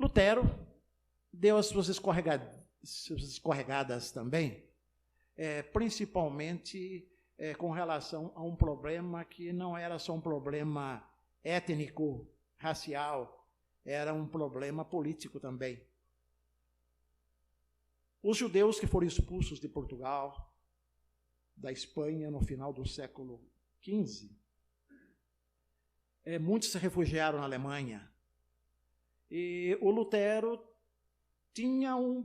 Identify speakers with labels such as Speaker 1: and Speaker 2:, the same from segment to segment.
Speaker 1: Lutero deu as suas escorregadas também, principalmente com relação a um problema que não era só um problema étnico, racial, era um problema político também. Os judeus que foram expulsos de Portugal, da Espanha, no final do século XV, muitos se refugiaram na Alemanha. E o Lutero tinha um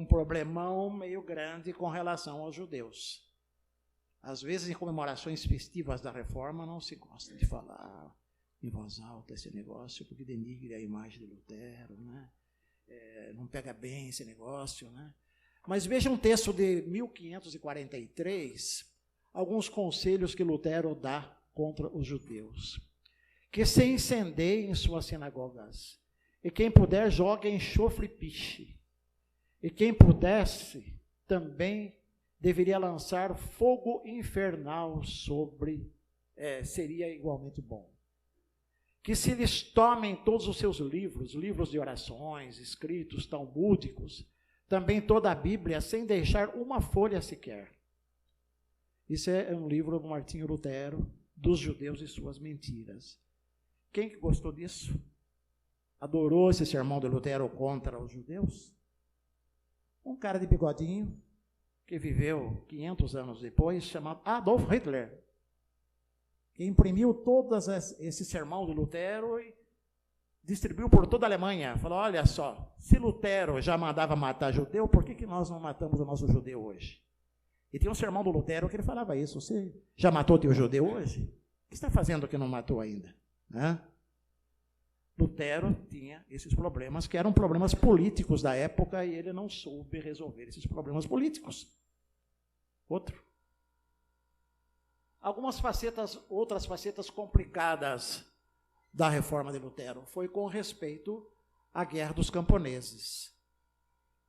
Speaker 1: problemão meio grande com relação aos judeus. Às vezes, em comemorações festivas da Reforma, não se gosta de falar em voz alta esse negócio, porque denigre a imagem de Lutero, né? Não pega bem esse negócio, né? Mas veja um texto de 1543, alguns conselhos que Lutero dá contra os judeus. Que se incendeiem suas sinagogas, e quem puder jogue enxofre e piche, e quem pudesse também deveria lançar fogo infernal sobre, seria igualmente bom. Que se lhes tomem todos os seus livros, livros de orações, escritos talmúdicos, também toda a Bíblia, sem deixar uma folha sequer. Isso é um livro do Martinho Lutero, dos judeus e suas mentiras. Quem que gostou disso? Adorou esse sermão de Lutero contra os judeus? Um cara de bigodinho, que viveu 500 anos depois, chamado Adolf Hitler, que imprimiu todos esse sermão de Lutero e distribuiu por toda a Alemanha. Falou, olha só, se Lutero já mandava matar judeu, por que nós não matamos o nosso judeu hoje? E tem um sermão do Lutero que ele falava isso, você já matou teu judeu hoje? O que está fazendo que não matou ainda? Lutero tinha esses problemas, que eram problemas políticos da época, e ele não soube resolver esses problemas políticos. Outro. Outras facetas complicadas da reforma de Lutero foi com respeito à Guerra dos Camponeses.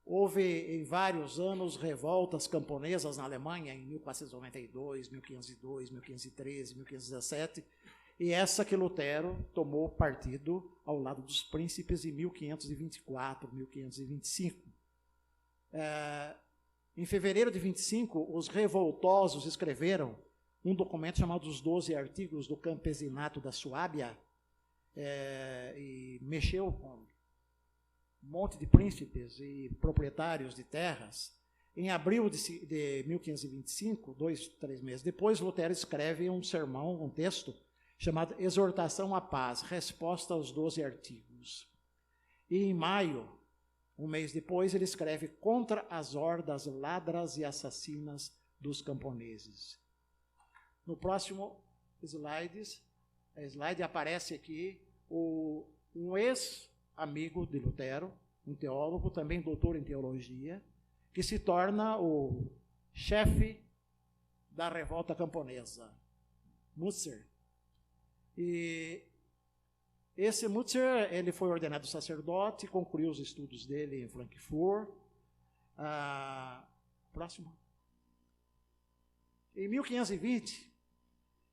Speaker 1: Houve em vários anos revoltas camponesas na Alemanha, em 1492, 1502, 1513, 1517, e essa que Lutero tomou partido ao lado dos príncipes em 1524, 1525. Em fevereiro de 25, os revoltosos escreveram um documento chamado Os 12 Artigos do Campesinato da Suábia, e mexeu com um monte de príncipes e proprietários de terras. Em abril de 1525, 3 meses depois, Lutero escreve um sermão, um texto, chamado Exortação à Paz, Resposta aos 12 Artigos. E em maio, um mês depois, ele escreve Contra as hordas ladras e assassinas dos camponeses. No próximo slide aparece aqui um ex-amigo de Lutero, um teólogo, também doutor em teologia, que se torna o chefe da revolta camponesa, Mutzer. E esse Mutzer, ele foi ordenado sacerdote, concluiu os estudos dele em Frankfurt. Próximo. Em 1520,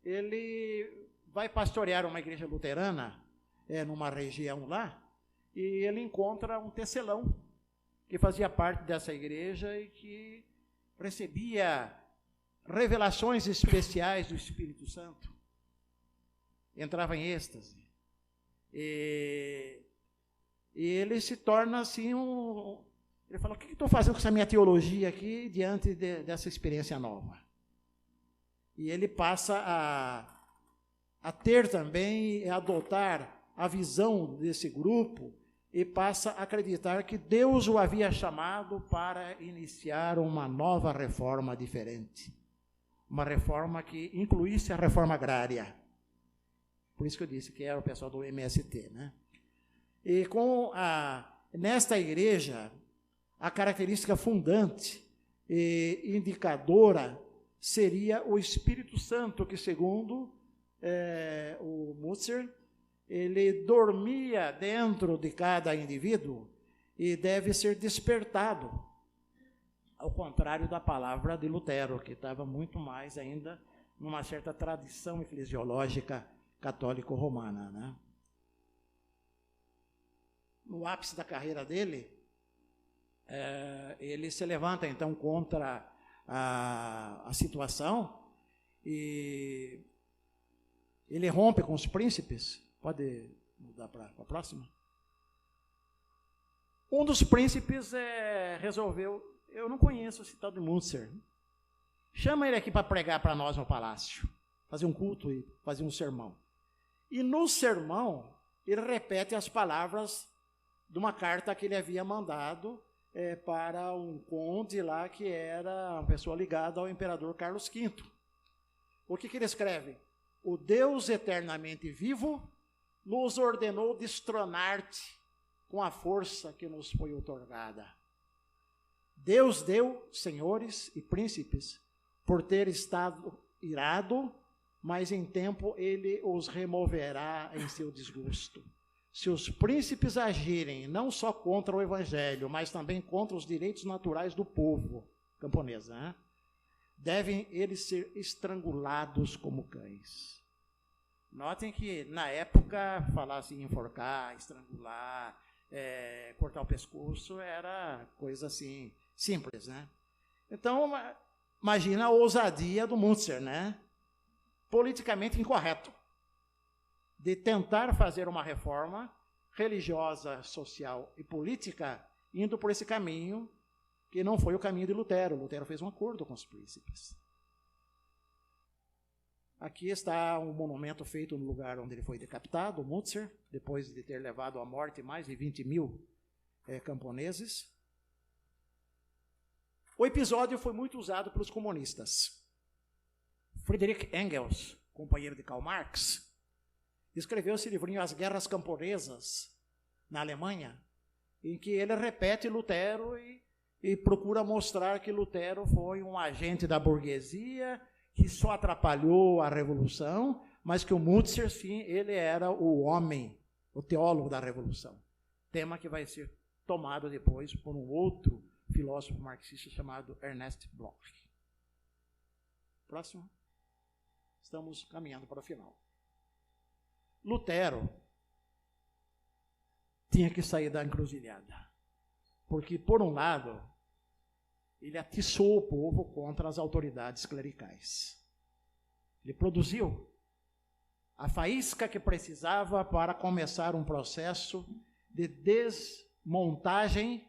Speaker 1: ele vai pastorear uma igreja luterana, numa região lá, e ele encontra um tecelão que fazia parte dessa igreja e que recebia revelações especiais do Espírito Santo. Entrava em êxtase. E ele se torna assim ele fala, o que estou fazendo com essa minha teologia aqui diante dessa experiência nova? E ele passa a ter também, a adotar a visão desse grupo e passa a acreditar que Deus o havia chamado para iniciar uma nova reforma diferente. Uma reforma que incluísse a reforma agrária. Por isso que eu disse que era o pessoal do MST, né? E nesta igreja, a característica fundante e indicadora seria o Espírito Santo, que, segundo o Mutzer, ele dormia dentro de cada indivíduo e deve ser despertado, ao contrário da palavra de Lutero, que estava muito mais ainda numa certa tradição eclesiológica católico-romana, né? no ápice da carreira dele, ele se levanta então contra a situação e ele rompe com os príncipes. Pode mudar para a próxima? Um dos príncipes resolveu, eu não conheço esse tal de Münzer, chama ele aqui para pregar para nós no palácio, fazer um culto e fazer um sermão. E no sermão, ele repete as palavras de uma carta que ele havia mandado para um conde lá, que era uma pessoa ligada ao imperador Carlos V. O que ele escreve? O Deus eternamente vivo nos ordenou destronar-te com a força que nos foi outorgada. Deus deu, senhores e príncipes, por ter estado irado, mas em tempo ele os removerá em seu desgosto. Se os príncipes agirem não só contra o evangelho, mas também contra os direitos naturais do povo camponês, devem eles ser estrangulados como cães. Notem que na época falar assim, enforcar, estrangular, cortar o pescoço era coisa assim simples, Então imagina a ousadia do Münzer, politicamente incorreto, de tentar fazer uma reforma religiosa, social e política, indo por esse caminho, que não foi o caminho de Lutero. Lutero fez um acordo com os príncipes. Aqui está um monumento feito no lugar onde ele foi decapitado, Münzer, depois de ter levado à morte mais de 20 mil camponeses. O episódio foi muito usado pelos comunistas. Friedrich Engels, companheiro de Karl Marx, escreveu esse livrinho As Guerras Camponesas, na Alemanha, em que ele repete Lutero e procura mostrar que Lutero foi um agente da burguesia, que só atrapalhou a Revolução, mas que o Münzer, sim, ele era o homem, o teólogo da Revolução. Tema que vai ser tomado depois por um outro filósofo marxista chamado Ernest Bloch. Próximo. Estamos caminhando para o final. Lutero tinha que sair da encruzilhada, porque, por um lado, ele atiçou o povo contra as autoridades clericais. Ele produziu a faísca que precisava para começar um processo de desmontagem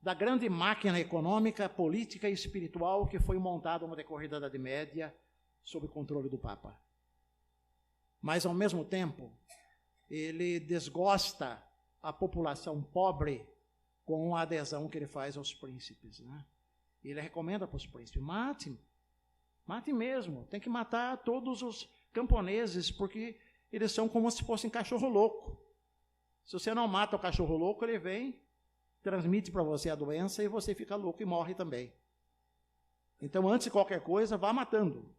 Speaker 1: da grande máquina econômica, política e espiritual que foi montada no decorrer da Idade Média sob o controle do Papa. Mas, ao mesmo tempo, ele desgosta a população pobre com a adesão que ele faz aos príncipes. Ele recomenda para os príncipes, mate mesmo, tem que matar todos os camponeses, porque eles são como se fossem cachorro louco. Se você não mata o cachorro louco, ele vem, transmite para você a doença e você fica louco e morre também. Então, antes de qualquer coisa, vá matando.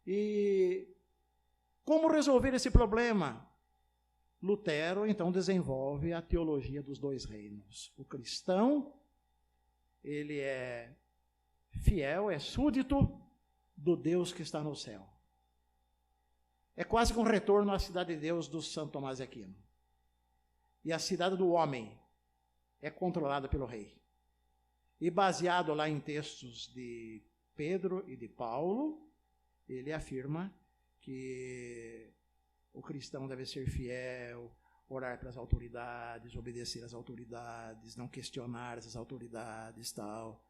Speaker 1: E como resolver esse problema? Lutero, então, desenvolve a teologia dos dois reinos. O cristão, ele é fiel, é súdito do Deus que está no céu. É quase que um retorno à cidade de Deus do Santo Tomás de Aquino. E a cidade do homem é controlada pelo rei. E baseado lá em textos de Pedro e de Paulo, ele afirma que o cristão deve ser fiel, orar para as autoridades, obedecer às autoridades, não questionar essas autoridades, tal.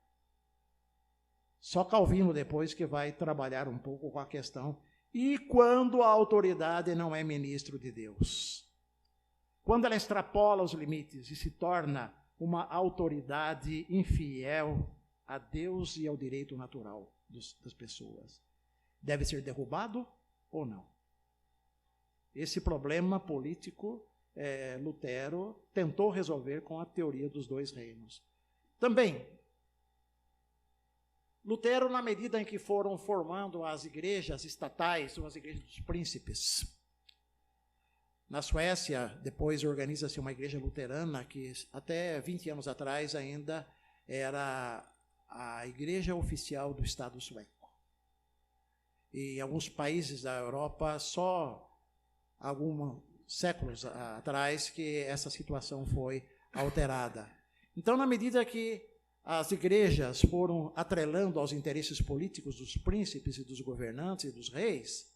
Speaker 1: Só Calvino depois que vai trabalhar um pouco com a questão. E quando a autoridade não é ministro de Deus? Quando ela extrapola os limites e se torna uma autoridade infiel a Deus e ao direito natural das pessoas, deve ser derrubado ou não? Esse problema político, Lutero tentou resolver com a teoria dos dois reinos. Também, Lutero, na medida em que foram formando as igrejas estatais, ou as igrejas dos príncipes, na Suécia, depois organiza-se uma igreja luterana, que até 20 anos atrás ainda era a igreja oficial do Estado sueco. E em alguns países da Europa, só alguns séculos atrás que essa situação foi alterada. Então, na medida que as igrejas foram atrelando aos interesses políticos dos príncipes e dos governantes e dos reis,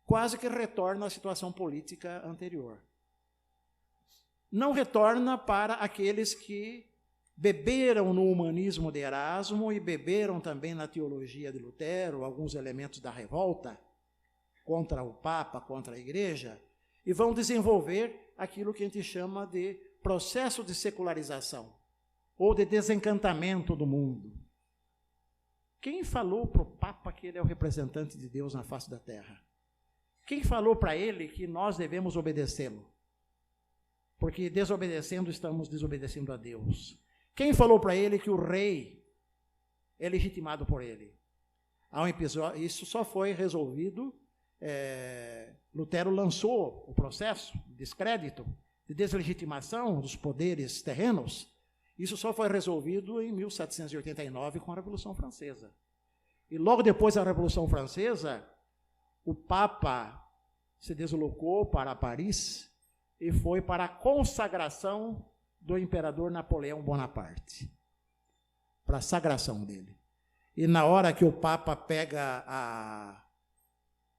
Speaker 1: quase que retorna à situação política anterior. Não retorna para aqueles que beberam no humanismo de Erasmo e beberam também na teologia de Lutero, alguns elementos da revolta contra o Papa, contra a igreja, e vão desenvolver aquilo que a gente chama de processo de secularização, ou de desencantamento do mundo. Quem falou para o Papa que ele é o representante de Deus na face da terra? Quem falou para ele que nós devemos obedecê-lo? Porque desobedecendo, estamos desobedecendo a Deus. Quem falou para ele que o rei é legitimado por ele? Há um episódio, isso só foi resolvido, Lutero lançou o processo de descrédito, de deslegitimação dos poderes terrenos. Isso só foi resolvido em 1789 com a Revolução Francesa. E logo depois da Revolução Francesa, o Papa se deslocou para Paris e foi para a consagração do imperador Napoleão Bonaparte, para a sagração dele. E na hora que o Papa pega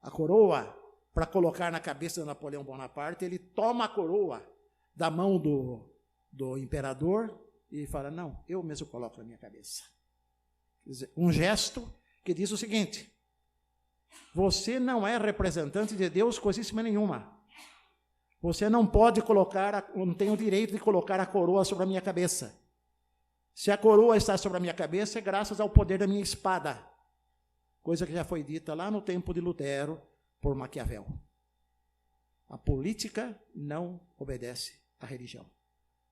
Speaker 1: a coroa para colocar na cabeça de Napoleão Bonaparte, ele toma a coroa da mão do imperador e fala, não, eu mesmo coloco na minha cabeça. Quer dizer, um gesto que diz o seguinte: você não é representante de Deus coisíssima nenhuma. Você não pode colocar, não tem o direito de colocar a coroa sobre a minha cabeça. Se a coroa está sobre a minha cabeça, é graças ao poder da minha espada. Coisa que já foi dita lá no tempo de Lutero por Maquiavel. A política não obedece à religião.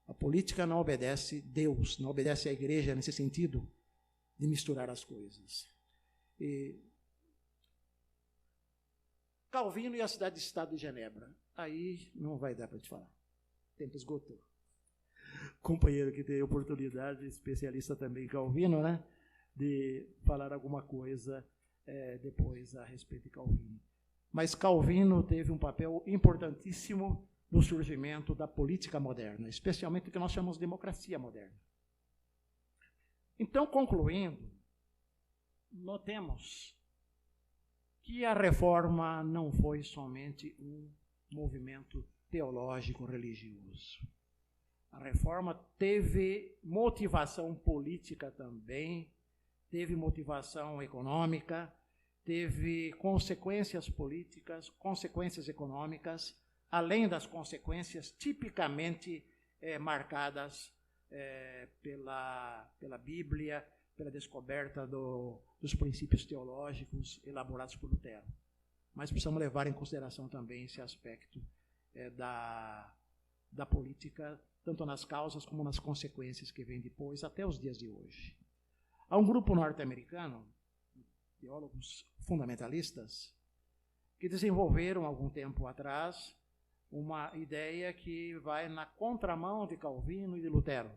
Speaker 1: A política não obedece a Deus, não obedece à igreja nesse sentido de misturar as coisas. E Calvino e a cidade-estado de Genebra. Aí não vai dar para te falar. O tempo esgotou. Companheiro que tem oportunidade, especialista também em Calvino, né, de falar alguma coisa depois a respeito de Calvino. Mas Calvino teve um papel importantíssimo no surgimento da política moderna, especialmente o que nós chamamos de democracia moderna. Então, concluindo, notemos que a reforma não foi somente um movimento teológico religioso. A reforma teve motivação política também, teve motivação econômica, teve consequências políticas, consequências econômicas, além das consequências tipicamente marcadas pela Bíblia, pela descoberta dos princípios teológicos elaborados por Lutero. Mas precisamos levar em consideração também esse aspecto da política, tanto nas causas como nas consequências que vêm depois, até os dias de hoje. Há um grupo norte-americano, teólogos fundamentalistas, que desenvolveram, algum tempo atrás, uma ideia que vai na contramão de Calvino e de Lutero.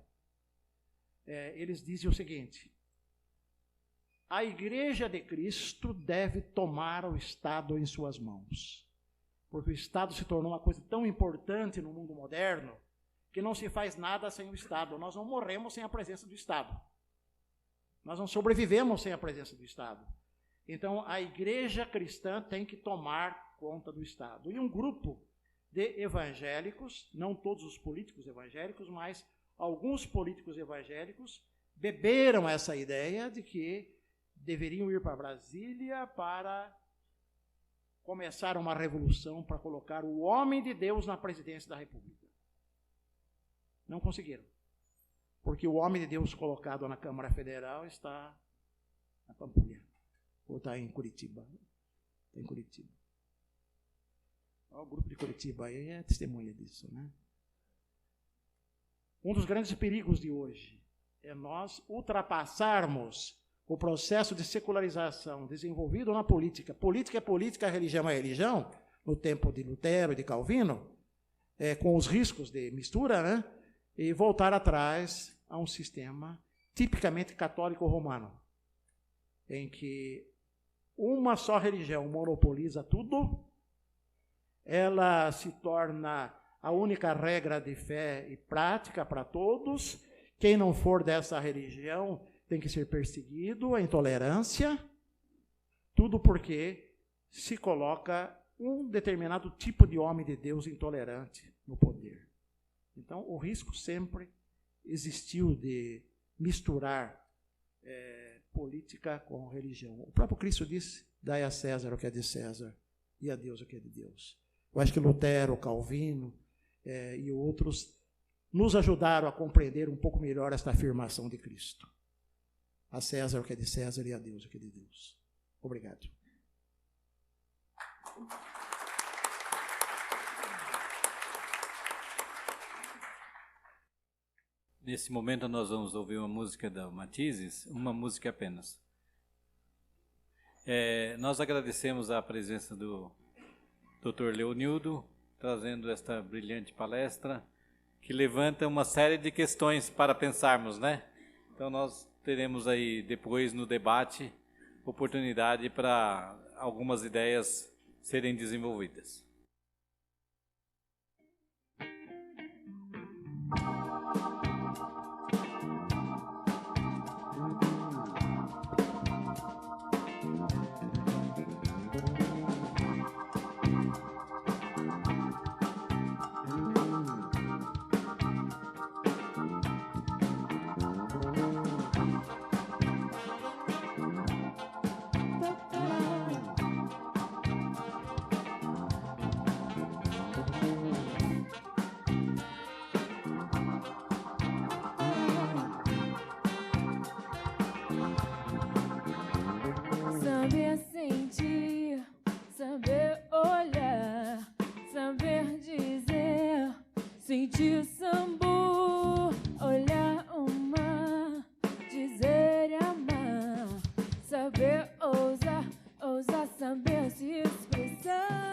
Speaker 1: Eles dizem o seguinte: a Igreja de Cristo deve tomar o Estado em suas mãos, porque o Estado se tornou uma coisa tão importante no mundo moderno que não se faz nada sem o Estado. Nós não morremos sem a presença do Estado. Nós não sobrevivemos sem a presença do Estado. Então, a igreja cristã tem que tomar conta do Estado. E um grupo de evangélicos, não todos os políticos evangélicos, mas alguns políticos evangélicos, beberam essa ideia de que deveriam ir para Brasília para começar uma revolução para colocar o homem de Deus na presidência da República. Não conseguiram. Porque o homem de Deus colocado na Câmara Federal está na Pampulha. Ou está em Curitiba. Está em Curitiba. O grupo de Curitiba aí é testemunha disso, né? Um dos grandes perigos de hoje é nós ultrapassarmos o processo de secularização desenvolvido na política. Política é política, religião é religião, no tempo de Lutero e de Calvino, com os riscos de mistura, né? E voltar atrás a um sistema tipicamente católico romano, em que uma só religião monopoliza tudo, ela se torna a única regra de fé e prática para todos. Quem não for dessa religião tem que ser perseguido, a intolerância, tudo porque se coloca um determinado tipo de homem de Deus intolerante no poder. Então, o risco sempre existiu de misturar política com religião. O próprio Cristo disse: dai a César o que é de César e a Deus o que é de Deus. Eu acho que Lutero, Calvino e outros nos ajudaram a compreender um pouco melhor esta afirmação de Cristo. A César o que é de César e a Deus o que é de Deus. Obrigado.
Speaker 2: Nesse momento nós vamos ouvir uma música da Matizes, uma música apenas. Nós agradecemos a presença do Dr. Leonildo, trazendo esta brilhante palestra, que levanta uma série de questões para pensarmos, né? Então nós teremos aí depois no debate oportunidade para algumas ideias serem desenvolvidas.
Speaker 3: Saber sentir, saber olhar, saber dizer, sentir sambu, olhar o mar, dizer e amar, saber ousar, ousar saber se expressar.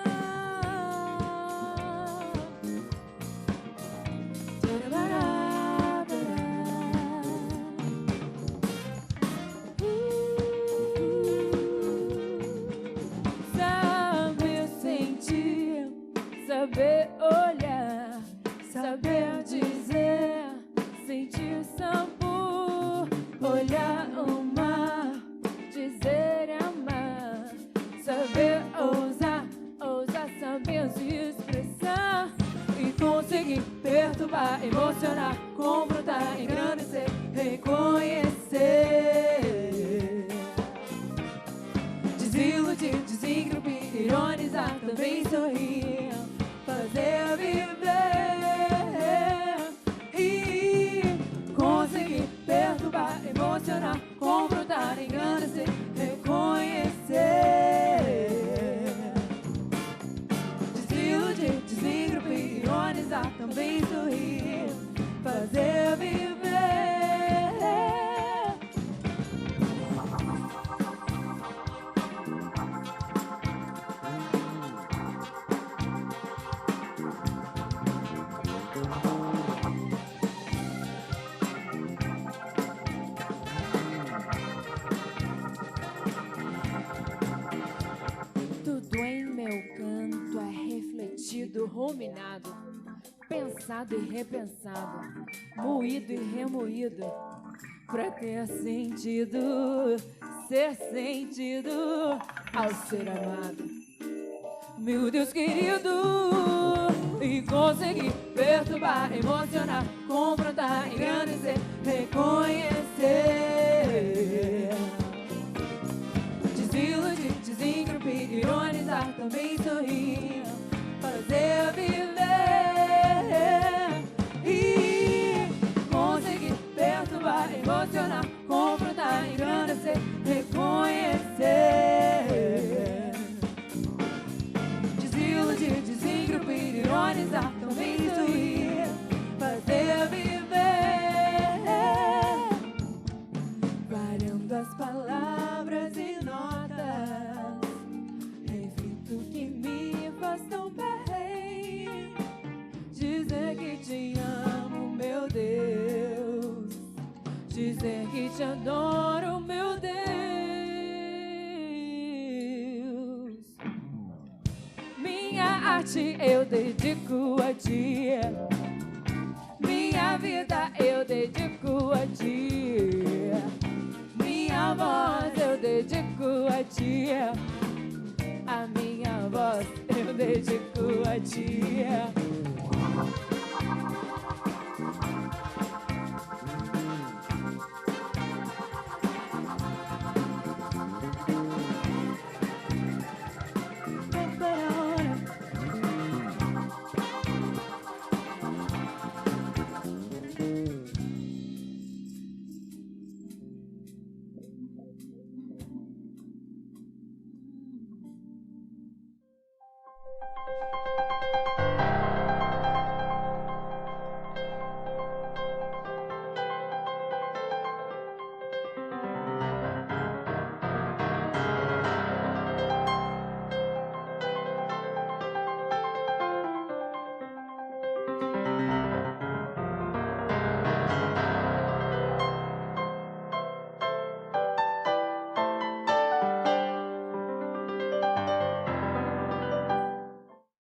Speaker 3: Saber olhar, saber dizer, sentir sambu, olhar o mar, dizer e amar, saber ousar, ousar saber se expressar e conseguir perturbar, emocionar, confrontar, engrandecer, reconhecer, desiludir, desengrupir, ironizar, também sorrir, fazer viver e conseguir perturbar, emocionar, confrontar, engrandecer, reconhecer, desiludir, desengrupir, ironizar, também sorrir, fazer viver. Ruminado, pensado e repensado, moído e remoído, pra ter sentido, ser sentido ao ser amado. Meu Deus querido, e conseguir perturbar, emocionar, confrontar, engrandecer, reconhecer, desiludir, desengrupir, ironizar, também sorrir, fazer viver e conseguir perturbar, emocionar, confrontar, engrandecer, reconhecer, desiludir, desengrupir, ironizar, também sorrir, fazer viver, variando as palavras e notas, reflito que me faz tão bem. Dizer que te amo, meu Deus, dizer que te adoro, meu Deus. Minha parte eu dedico a ti. Minha vida eu dedico a ti. Minha voz eu dedico a ti. A minha voz eu dedico a ti.